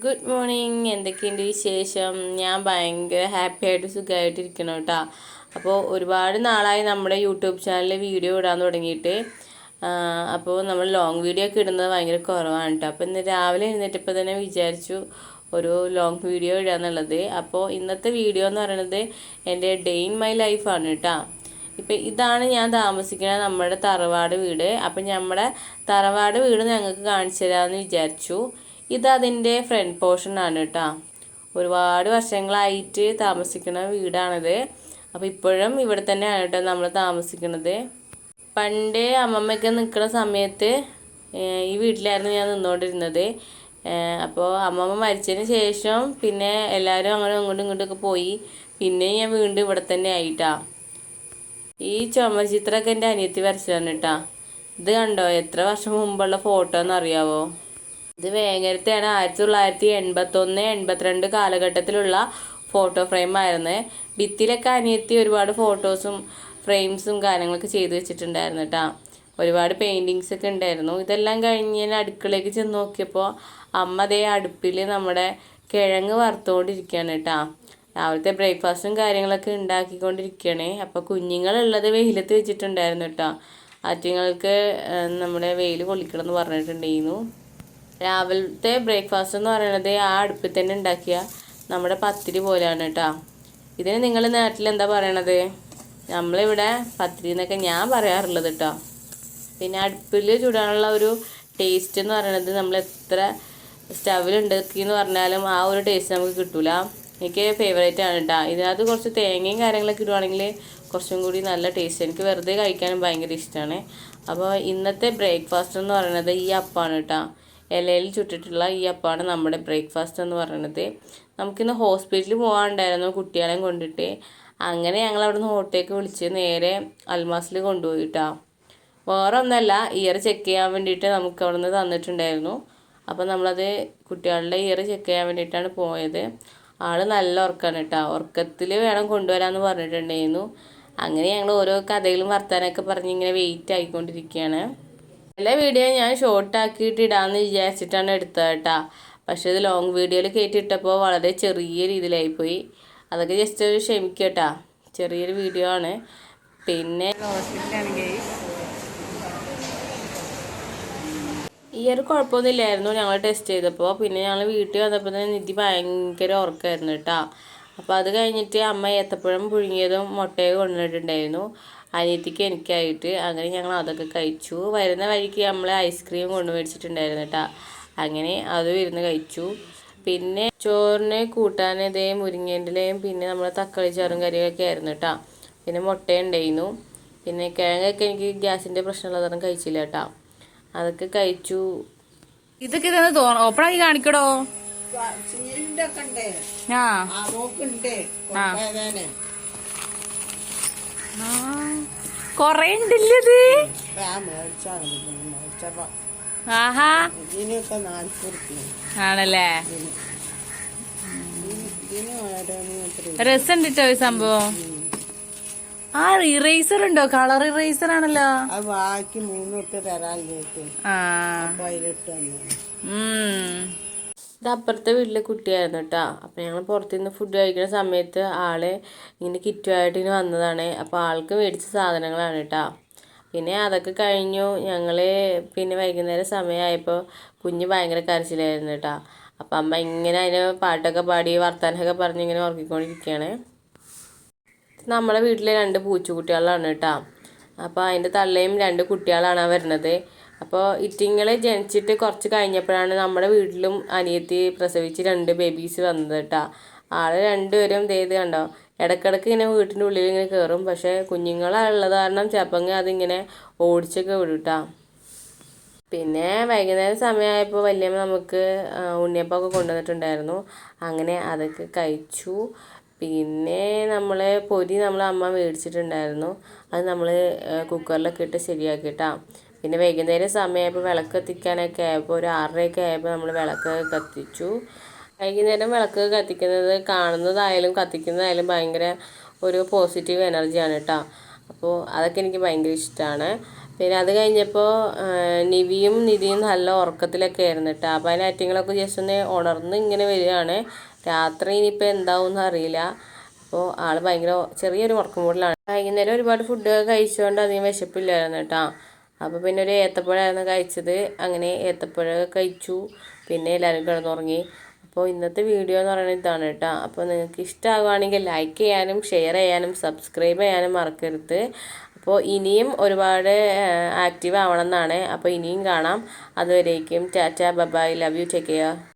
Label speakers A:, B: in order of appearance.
A: Good morning. എന്തൊക്കെയുണ്ട് വിശേഷം? ഞാൻ ഭയങ്കര ഹാപ്പി ആയിട്ട് സുഖമായിട്ടിരിക്കണം കേട്ടോ. അപ്പോൾ ഒരുപാട് നാളായി നമ്മുടെ യൂട്യൂബ് ചാനലിൽ വീഡിയോ ഇടാൻ തുടങ്ങിയിട്ട്. അപ്പോൾ നമ്മൾ ലോങ് വീഡിയോ ഒക്കെ ഇടുന്നത് ഭയങ്കര കുറവാണ് കേട്ടോ. അപ്പോൾ ഇന്ന് രാവിലെ എഴുന്നേറ്റപ്പോൾ തന്നെ വിചാരിച്ചു ഒരു ലോങ് വീഡിയോ ഇടാന്നുള്ളത്. അപ്പോൾ ഇന്നത്തെ വീഡിയോ എന്ന് പറയുന്നത് എൻ്റെ ഡേ ഇൻ മൈ ലൈഫാണ് കേട്ടോ. ഇപ്പം ഇതാണ് ഞാൻ താമസിക്കുന്ന നമ്മുടെ തറവാട് വീട്. അപ്പം നമ്മുടെ തറവാട് വീട് ഞങ്ങൾക്ക് കാണിച്ചു തരാമെന്ന് വിചാരിച്ചു. ഇതതിൻ്റെ ഫ്രണ്ട് പോർഷനാണ് കേട്ടോ. ഒരുപാട് വർഷങ്ങളായിട്ട് താമസിക്കുന്ന വീടാണിത്. അപ്പോൾ ഇപ്പോഴും ഇവിടെ തന്നെയാണ് കേട്ടോ നമ്മൾ താമസിക്കുന്നത്. പണ്ട് അമ്മമ്മയൊക്കെ നിൽക്കുന്ന സമയത്ത് ഈ വീട്ടിലായിരുന്നു ഞാൻ നിന്നുകൊണ്ടിരുന്നത്. അപ്പോൾ അമ്മമ്മ മരിച്ചതിന് ശേഷം പിന്നെ എല്ലാവരും അങ്ങനെ അങ്ങോട്ടും ഇങ്ങോട്ടൊക്കെ പോയി. പിന്നെ ഞാൻ വീണ്ടും ഇവിടെ തന്നെ ആയിട്ടാ. ഈ ചുമർ ചിത്രമൊക്കെ എൻ്റെ അനിയത്തി വരച്ചതാണ് കേട്ടോ. ഇത് കണ്ടോ, എത്ര വർഷം മുമ്പുള്ള ഫോട്ടോ എന്നറിയാവോ? ഇത് വേങ്ങരത്തെയാണ്. 1981, 82 കാലഘട്ടത്തിലുള്ള ഫോട്ടോ ഫ്രെയിമായിരുന്നു. ഭിത്തിയിലൊക്കെ അനിയത്തി ഒരുപാട് ഫോട്ടോസും ഫ്രെയിംസും കാര്യങ്ങളൊക്കെ ചെയ്ത് വെച്ചിട്ടുണ്ടായിരുന്നു കേട്ടോ. ഒരുപാട് പെയിൻറ്റിങ്സ് ഒക്കെ ഉണ്ടായിരുന്നു. ഇതെല്ലാം കഴിഞ്ഞ് ഞാൻ അടുക്കളയ്ക്ക് ചെന്ന് നോക്കിയപ്പോൾ അമ്മ അതേ അടുപ്പിൽ നമ്മുടെ കിഴങ്ങ് വറുത്തുകൊണ്ടിരിക്കുകയാണ് കേട്ടോ. രാവിലത്തെ ബ്രേക്ക്ഫാസ്റ്റും കാര്യങ്ങളൊക്കെ ഉണ്ടാക്കിക്കൊണ്ടിരിക്കുകയാണ്. അപ്പോൾ കുഞ്ഞുങ്ങളുള്ളത് വെയിലത്ത് വെച്ചിട്ടുണ്ടായിരുന്നു കേട്ടോ. ആറ്റുങ്ങൾക്ക് നമ്മുടെ വെയിൽ കൊള്ളിക്കണം എന്ന് പറഞ്ഞിട്ടുണ്ടായിരുന്നു. രാവിലത്തെ ബ്രേക്ക്ഫാസ്റ്റ് എന്ന് പറയുന്നത് ആ അടുപ്പിൽ തന്നെ ഉണ്ടാക്കിയ നമ്മുടെ പത്തിരി പോലെയാണ് കേട്ടോ. ഇതിന് നിങ്ങൾ നാട്ടിൽ എന്താ പറയണത്? നമ്മളിവിടെ പത്തിരി എന്നൊക്കെ ഞാൻ പറയാറുള്ളത് കേട്ടോ. പിന്നെ അടുപ്പിൽ ചൂടാനുള്ള ഒരു ടേസ്റ്റ് എന്ന് പറയുന്നത് നമ്മൾ എത്ര സ്റ്റവിൽ ഉണ്ടാക്കിയെന്ന് പറഞ്ഞാലും ആ ഒരു ടേസ്റ്റ് നമുക്ക് കിട്ടില്ല. എനിക്ക് ഫേവറേറ്റ് ആണ് കേട്ടോ. ഇതിനകത്ത് കുറച്ച് തേങ്ങയും കാര്യങ്ങളൊക്കെ ഇടുവാണെങ്കിൽ കുറച്ചും കൂടി നല്ല ടേസ്റ്റ്. എനിക്ക് വെറുതെ കഴിക്കാനും ഭയങ്കര ഇഷ്ടമാണ്. അപ്പോൾ ഇന്നത്തെ ബ്രേക്ക്ഫാസ്റ്റ് എന്ന് പറയുന്നത് ഈ അപ്പമാണ് കേട്ടോ. ഇലയിൽ ചുട്ടിട്ടുള്ള ഈ അപ്പമാണ് നമ്മുടെ ബ്രേക്ക്ഫാസ്റ്റ് എന്ന് പറയുന്നത്. നമുക്കിന്ന് ഹോസ്പിറ്റലിൽ പോകാനുണ്ടായിരുന്നു കുട്ടികളെയും കൊണ്ടിട്ട്. അങ്ങനെ ഞങ്ങൾ അവിടെ നിന്ന് ഓട്ടോയൊക്കെ വിളിച്ച് നേരെ അൽമാസിൽ കൊണ്ടുപോയിട്ടാ. വേറെ ഒന്നല്ല, ഇയർ ചെക്ക് ചെയ്യാൻ വേണ്ടിയിട്ട് നമുക്ക് അവിടെ നിന്ന് തന്നിട്ടുണ്ടായിരുന്നു. അപ്പോൾ നമ്മളത് കുട്ടികളുടെ ഇയർ ചെക്ക് ചെയ്യാൻ വേണ്ടിയിട്ടാണ് പോയത്. ആൾ നല്ല ഉറക്കമാണ് കേട്ടോ. ഉറക്കത്തിൽ വേണം കൊണ്ടുവരാമെന്ന് പറഞ്ഞിട്ടുണ്ടായിരുന്നു. അങ്ങനെ ഞങ്ങൾ ഓരോ കഥകളും വർത്താനൊക്കെ പറഞ്ഞ് ഇങ്ങനെ വെയിറ്റ് ആയിക്കൊണ്ടിരിക്കുകയാണ്. എല്ലാ വീഡിയോ ഞാൻ ഷോർട്ടാക്കിയിട്ട് ഇടാമെന്ന് വിചാരിച്ചിട്ടാണ് എടുത്തത് കേട്ടോ. പക്ഷേ ഇത് ലോങ് വീഡിയോയിൽ കയറ്റിയിട്ടപ്പോൾ വളരെ ചെറിയ രീതിയിലായിപ്പോയി. അതൊക്കെ ജസ്റ്റ് ഒരു ക്ഷമിക്കട്ടാ. ചെറിയൊരു വീഡിയോ ആണ്. പിന്നെ ഈ ഒരു കുഴപ്പമൊന്നുമില്ലായിരുന്നു ഞങ്ങൾ ടെസ്റ്റ് ചെയ്തപ്പോൾ. പിന്നെ ഞങ്ങൾ വീട്ടിൽ വന്നപ്പോൾ തന്നെ നിധി ഭയങ്കര ഉറക്കമായിരുന്നു കേട്ടോ. അപ്പോൾ അത് കഴിഞ്ഞിട്ട് അമ്മ ഏത്തപ്പഴം പുഴുങ്ങിയതും മുട്ടയും കൊണ്ടുവന്നിട്ടുണ്ടായിരുന്നു അനിയത്തിക്ക് എനിക്കായിട്ട്. അങ്ങനെ ഞങ്ങൾ അതൊക്കെ കഴിച്ചു. വരുന്ന വഴിക്ക് നമ്മൾ ഐസ്ക്രീം കൊണ്ടുമേടിച്ചിട്ടുണ്ടായിരുന്നു കേട്ടോ. അങ്ങനെ അതും ഇരുന്ന് കഴിച്ചു. പിന്നെ ചോറിന് കൂട്ടാൻ ഇതേ മുരിങ്ങേൻ്റെലയും പിന്നെ നമ്മൾ തക്കാളി ചാറും കറിയൊക്കെ ആയിരുന്നു കേട്ടോ. പിന്നെ മുട്ടയുണ്ടായിരുന്നു. പിന്നെ കിഴങ്ങൊക്കെ എനിക്ക് ഗ്യാസിൻ്റെ പ്രശ്നമുള്ളതാണ് കഴിച്ചില്ല കേട്ടോ. അതൊക്കെ കഴിച്ചു.
B: ഇതൊക്കെ ഓപ്പണാക്കി കാണിക്കടോ. കൊറേ ഉണ്ടല്ലേ ആഹാ ആണല്ലേ. രസം ഉണ്ടിട്ടോ ഈ സംഭവം. ആ ഇറേസർ ഉണ്ടോ? കളർ ഇറേസർ ആണല്ലോ.
A: ഇത് അപ്പുറത്തെ വീട്ടിലെ കുട്ടിയായിരുന്നു കേട്ടോ. അപ്പം ഞങ്ങൾ പുറത്തുനിന്ന് ഫുഡ് കഴിക്കുന്ന സമയത്ത് ആള് ഇങ്ങനെ കിറ്റുമായിട്ട് ഇങ്ങനെ വന്നതാണ്. അപ്പോൾ ആൾക്ക് മേടിച്ച സാധനങ്ങളാണ് കേട്ടോ. പിന്നെ അതൊക്കെ കഴിഞ്ഞു. ഞങ്ങൾ പിന്നെ വൈകുന്നേരം സമയമായപ്പോൾ കുഞ്ഞ് ഭയങ്കര കരച്ചിലായിരുന്നു കേട്ടോ. അപ്പം അമ്മ ഇങ്ങനെ അതിന് പാട്ടൊക്കെ പാടി വർത്താനമൊക്കെ പറഞ്ഞ് ഇങ്ങനെ ഉറക്കിക്കൊണ്ടിരിക്കുകയാണ്. നമ്മളെ വീട്ടിലെ 2 പൂച്ചക്കുട്ടികളാണ് കേട്ടോ. അപ്പോൾ അതിൻ്റെ തള്ളയും 2 കുട്ടികളാണ് വരുന്നത്. അപ്പോൾ ഇറ്റിങ്ങൾ ജനിച്ചിട്ട് കുറച്ച് കഴിഞ്ഞപ്പോഴാണ് നമ്മുടെ വീട്ടിലും അനിയത്തി പ്രസവിച്ച് 2 ബേബീസ് വന്നത് കേട്ടോ. ആൾ 2 പേരും ഇത് കണ്ടോ, ഇടയ്ക്കിടയ്ക്ക് ഇങ്ങനെ വീട്ടിൻ്റെ ഉള്ളിൽ ഇങ്ങനെ കയറും. പക്ഷേ കുഞ്ഞുങ്ങളുള്ളത് കാരണം ചിലപ്പോൾ അതിങ്ങനെ ഓടിച്ചൊക്കെ വിടും കേട്ടോ. പിന്നെ വൈകുന്നേരം സമയമായപ്പോൾ വല്യമ്മ നമുക്ക് ഉണ്ണിയപ്പമൊക്കെ കൊണ്ടുവന്നിട്ടുണ്ടായിരുന്നു. അങ്ങനെ അതൊക്കെ കഴിച്ചു. പിന്നെ നമ്മൾ പൊരി അമ്മ മേടിച്ചിട്ടുണ്ടായിരുന്നു. അത് നമ്മൾ കുക്കറിലൊക്കെ ഇട്ട് ശരിയാക്കിയിട്ടാ. പിന്നെ വൈകുന്നേരം സമയമായപ്പോൾ വിളക്ക് കത്തിക്കാനൊക്കെ ആയപ്പോൾ ഒരു 6:30 ആയപ്പോൾ നമ്മൾ വിളക്ക് കത്തിച്ചു. വൈകുന്നേരം വിളക്ക് കത്തിക്കുന്നത് കാണുന്നതായാലും കത്തിക്കുന്നതായാലും ഭയങ്കര ഒരു പോസിറ്റീവ് എനർജിയാണ് കേട്ടോ. അപ്പോൾ അതൊക്കെ എനിക്ക് ഭയങ്കര ഇഷ്ടമാണ്. പിന്നെ അത് കഴിഞ്ഞപ്പോൾ നിവിയും നിധിയും നല്ല ഉറക്കത്തിലൊക്കെ ആയിരുന്നു കേട്ടോ. അപ്പോൾ അതിന് അറ്റിങ്ങളൊക്കെ ജസ്റ്റ് ഒന്ന് ഉണർന്ന് ഇങ്ങനെ വരികയാണ്. രാത്രി ഇനിയിപ്പോൾ എന്താവും അറിയില്ല. അപ്പോൾ ആൾ ഭയങ്കര ചെറിയൊരു ഉറക്കം മൂടിലാണ്. വൈകുന്നേരം ഒരുപാട് ഫുഡൊക്കെ കഴിച്ചുകൊണ്ട് അധികം വിശപ്പില്ലായിരുന്നു കേട്ടോ. അപ്പോൾ പിന്നെ ഒരു ഏത്തപ്പഴമായിരുന്നു കഴിച്ചത്. അങ്ങനെ ഏത്തപ്പഴമൊക്കെ കഴിച്ചു. പിന്നെ എല്ലാവരും കിടന്നുറങ്ങി. അപ്പോൾ ഇന്നത്തെ വീഡിയോ എന്ന് പറയുന്നത് ഇതാണ് കേട്ടോ. അപ്പോൾ നിങ്ങൾക്ക് ഇഷ്ടമാകുകയാണെങ്കിൽ ലൈക്ക് ചെയ്യാനും ഷെയർ ചെയ്യാനും സബ്സ്ക്രൈബ് ചെയ്യാനും മറക്കരുത്. അപ്പോൾ ഇനിയും ഒരുപാട് ആക്റ്റീവ് ആവണം എന്നാണ്. അപ്പോൾ ഇനിയും കാണാം. അതുവരേക്കും Tata bye bye, love you, take care.